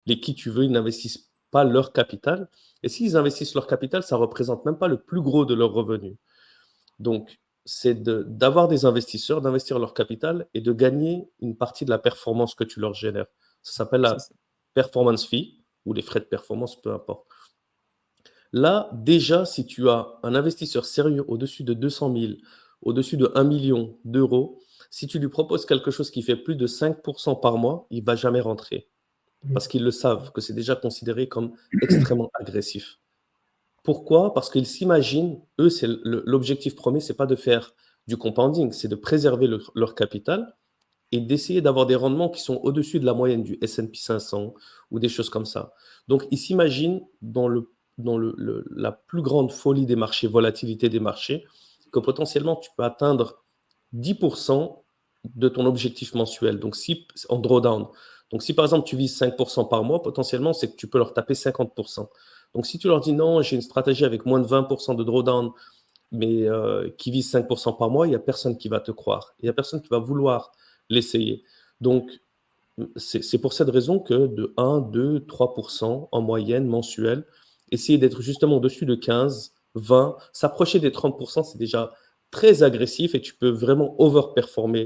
les qui tu veux, ils n'investissent pas leur capital. Et s'ils investissent leur capital, ça ne représente même pas le plus gros de leurs revenus. Donc, c'est d'avoir des investisseurs, d'investir leur capital et de gagner une partie de la performance que tu leur génères. Ça s'appelle C'est la ça. performance fee ou les frais de performance, peu importe. Là, déjà, si tu as un investisseur sérieux au-dessus de 200 000, au-dessus de 1 million d'euros, si tu lui proposes quelque chose qui fait plus de 5% par mois, il ne va jamais rentrer. Parce qu'ils le savent, que c'est déjà considéré comme extrêmement agressif. Pourquoi? Parce qu'ils s'imaginent, eux, l'objectif premier, c'est pas de faire du compounding, c'est de préserver leur capital et d'essayer d'avoir des rendements qui sont au-dessus de la moyenne du S&P 500 ou des choses comme ça. Donc, ils s'imaginent dans la plus grande folie des marchés, volatilité des marchés, que potentiellement tu peux atteindre 10% de ton objectif mensuel, donc si en drawdown. Donc, si par exemple tu vises 5% par mois, potentiellement, c'est que tu peux leur taper 50%. Donc, si tu leur dis non, j'ai une stratégie avec moins de 20% de drawdown, mais qui vise 5% par mois, il n'y a personne qui va te croire. Il n'y a personne qui va vouloir l'essayer. Donc, c'est pour cette raison que de 1, 2, 3% en moyenne mensuelle, essayer d'être justement au-dessus de 15, 20, s'approcher des 30%, c'est déjà très agressif et tu peux vraiment overperformer